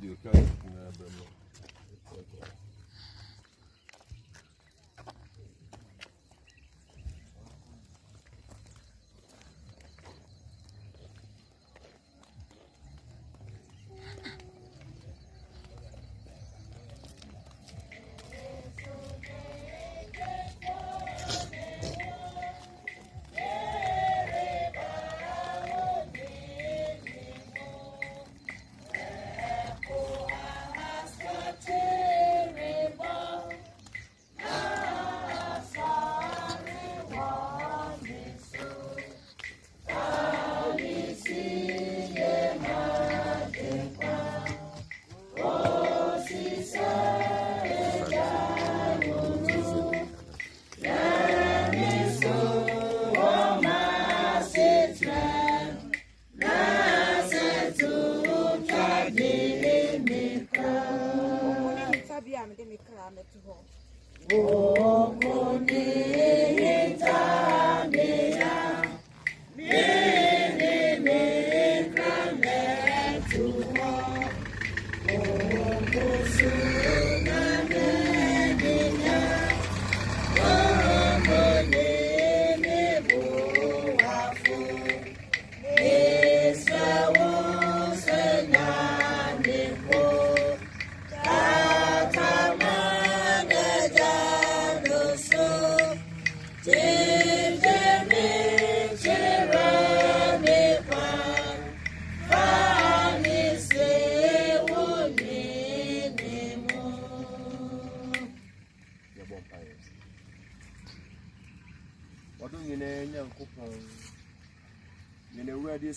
video card na bremo.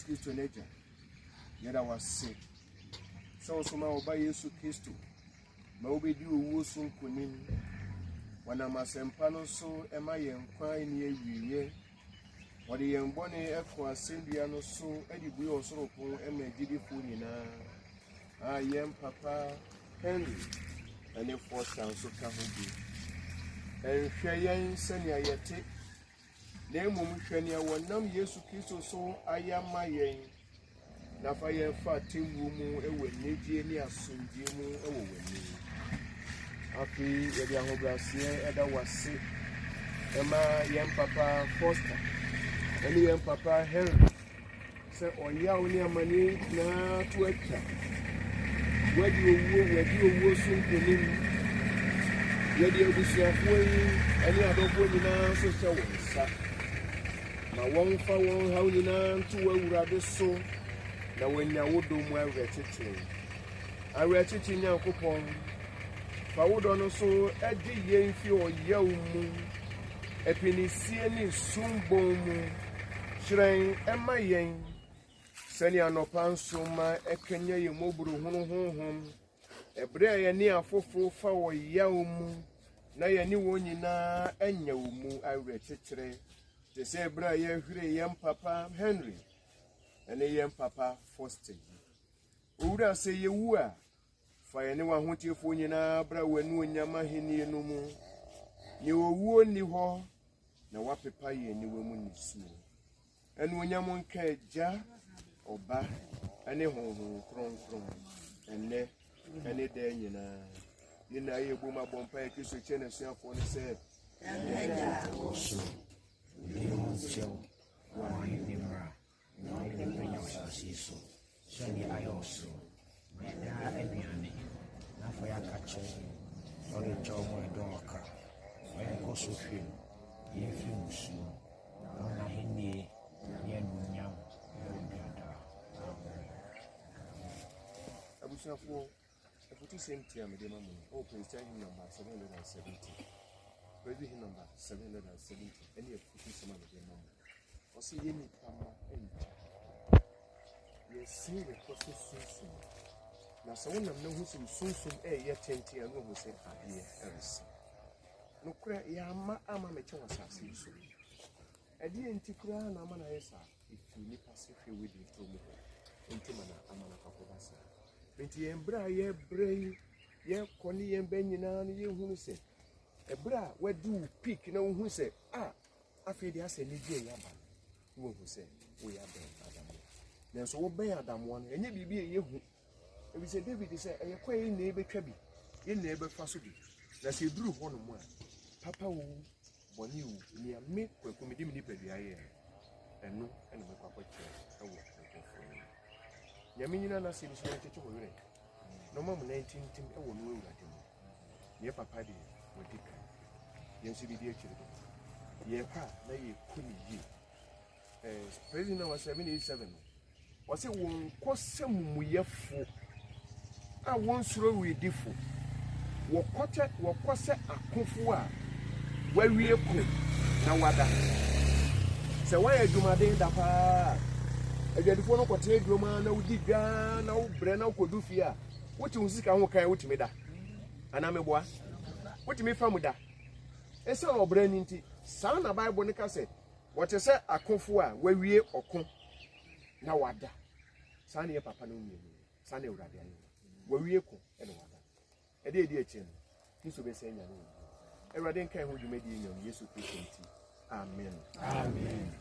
Kristo nature yada wase so ma oba Yesu Kristo ma obedi owo so nkonim wana masempa no so ema yen kwan ni awiye wode yen bone ekọ asendua no so edibu ye osorokon ema gidifo nyina yen papa Henry ene force so ka ho bi enhwe yen sene ayete na emom hwene ya wonam Yesu Kristo so ayama yen na fa yen fa tembu mu ewe negie ni asomdie mu ewo wani afi ye dia hobrase eda wase ema yen papa Foster ene yen papa Henry se oya oni amani na to atwa wadi owo so nkonim ye dia obusuafo yi ene adofo nyina so hye wonsa na won fa won hawni na ntu wawurade so na wanya wodo mu awrechichi nyankopon fa wodo no so edi yen fi oyaw mu epinisie ni sumbon mu hyiren ema yen sani anopa nsoma ekenya ye moburu honhom ebre ye ni afoforo fa oyaw mu na ye ni wonyina enya wo mu awrechichire te se bra ye hwire yem papa Henry ene yem papa Foster owura se ye wu a fa ye ne wa hotiefo nyina bra wanu onyama henie no mu ni owu oni ho na wapepa ye ni wemu nisu enu onyam nka eja oba ene honhon kronkron ene de nyina ye boma bompa ye Kristo chene suafo ne se Leoncio, Owoahene na Owoahene Asasiso, Sani Ayoso, Meda Ebiane, na Foya Kache, Ore Jomo Edoka, Foya Kosofim, Yefimusu, Owoahene, Yenunyam, Yodiada. Abusafo, if you same time with the mamma, open hymn number 770. Praise hymn number 770. Any of you some of the mamma. Or see any pama and yes, see the process soon. Now, someone of no who's soon yet 10 years ago who said, I hear everything. No cry, Yama, Ama, my choice, I see so. I didn't take around Amana, if you need pass if you will be through me. Intimana, Amana Kapobasa. Binti embra ye brain, ye Connie and Benyan, you who say, a bra, where do pick no who say, I feel the assay, Nidia Yaban. Who say, we are Ben Adam. Then so obey Adam one, and ye be a we say David say e kwa e na ebe twa bi e na ebe fa so bi na se duru ho no mu a papa wo boni wo ni ame kwaku me dim ni padua ye eno ene me kwa kwache ewo nyame nyina na se ni so tete ho yere no mam 19 tim ewo no ewurade mu ye papa de wodi ka ye nsi bi di akire ye pa na ye kuni yi president was 787 was say won kosem muyefo a won suro wedifo wo kose akofo a wawie ko na wada se wa adwumaden da pa adwadifo no kote adwuma na wudi dwa na wo bre na kodu fie a woti musika ho kan woti meda ana meboa woti me famu da ese obra ni nti sa na bible ne ka se wote se akofo a wawie okon na wada sa na ye papa no nwie sa na ewurade ayi wawie ko e na wada e de eche no niso be se nya no ewurade nkan ho dwumadi nyam Yesu Kristo nti amen amen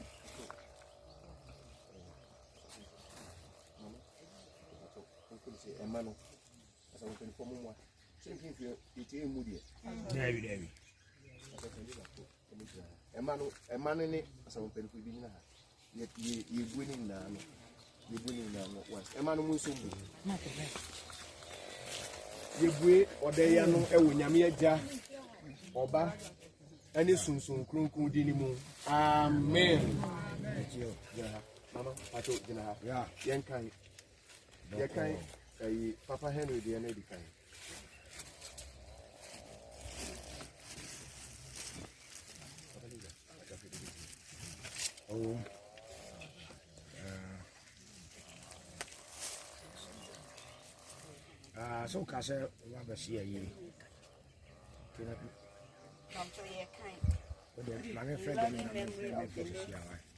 emano asa wo pen fomo mo sempre que ite emu die David emano ni asa wo pen ko bi nyina ha ye buni na no once emano mu nsombu ye bue odeya no ewo nyame agya oba ani sunsun kronkron di ni mu amen mama ato dina ha yenkan Papa Henry the Nedi kind. Oh, so Casa Wabasia, come to your kind. Loving memory of the late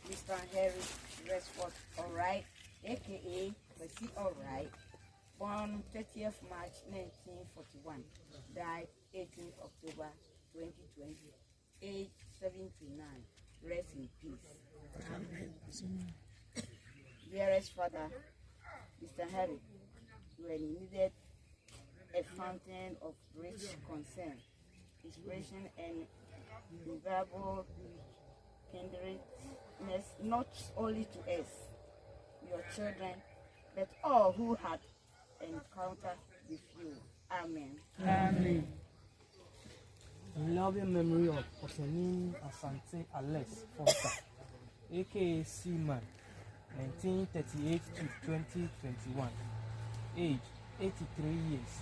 Mr. Harry Resford, all right, aka Bessie, all right. Born 30th March 1941, died 18th October 2020, age 79. Rest in peace. Dearest father, Mr. Harry, when you needed a fountain of rich concern, inspiration, and invaluable kindredness, not only to us, your children, but all who had encounter with you. Amen. Amen. In loving memory of Owoahene Asante Alex Foster, aka Seaman, 1938 to 2021, age 83 years.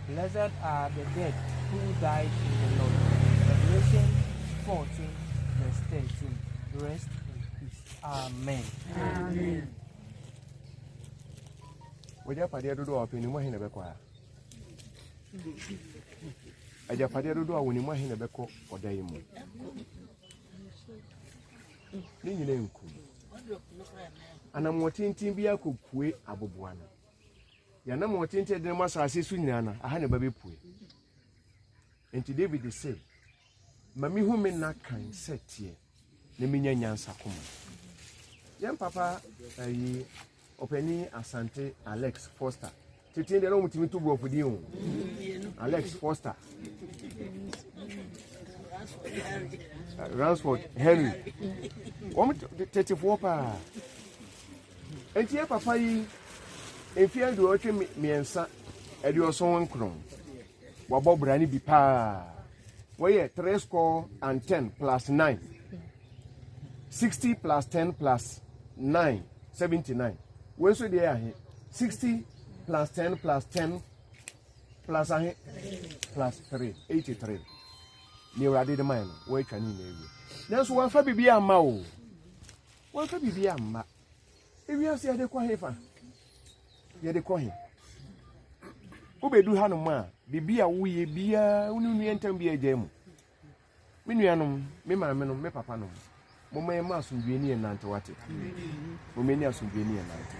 Blessed are the dead who died in the Lord. Revelation 14, verse 13. Rest in peace. Amen. Amen. Waja padia dodo wa peni mwa hina beko ha. Aja padia dodo wa woni mwa hina beko odayi mu. Ni nyine nku. Ana mwotintin bia kokue aboboa no. Ya na mwotintin de masase su nyina na aha ne ba bepue. Enti David say, "Mami hu me na kan setie, ne minya nyansa koma." Yem papa ayi Owoahene Asante Alex Foster. Titi de no mutimi to bro fudi o. Alex Foster. Ransford Henry. Omo 34 pa. Enti e papa yi efia do otwe miensa e de oso nkron. Wabo brani bi pa. Weye 3 score and 10 plus 9. 60 plus 10 plus 9, 79. When so they are 60 plus 10 plus 10 plus plus 3, 83. Near I did the mine, where can you name? That's one for be a mao. One for be a ma. If you have said the quahifa, you're the quahin. Ube do Hanuma, be a wee be a union be a gem. Minianum, me mamma, me papanum. Mama masu dweni nante wate. Momeni asu dweni nante.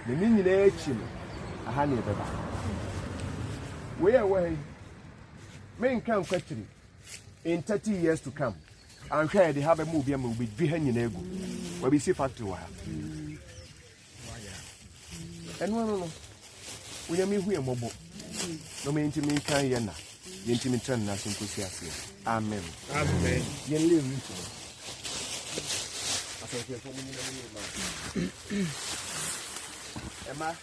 Me nyina echi no aha ne beba. We men kan kwatiri in 30 years to come. And where they have a movie am be dwi ha nyina egu. We be see factory wa. And no. When you meet who mobo, no main to me can yana, intimate turn nothing to see us. Amen. Amen. You live. Emma.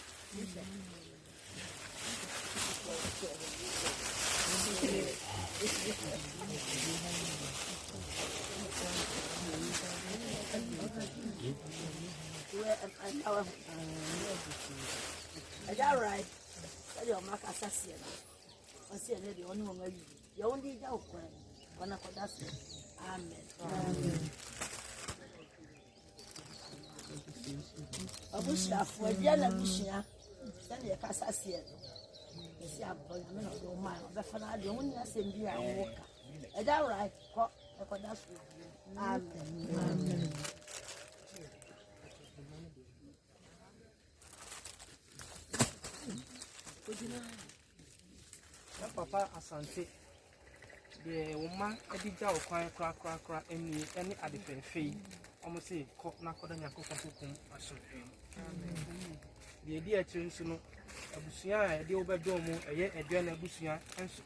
Is that right? Your mark assassin. I see a lady on one. You only go when I could ask. Amen. I wish you for the other mission. Send your assassin. You see, I'm going to go mine. But for now, the only assembly I walk. Is that right? I could ask. Amen. Papa Asante, the woman, a big job, cry, any at the fair. Almost say, cock, knock on your cook, or something. The idea to know a busia, the over domo, a year, a journey busia, and so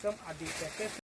some at the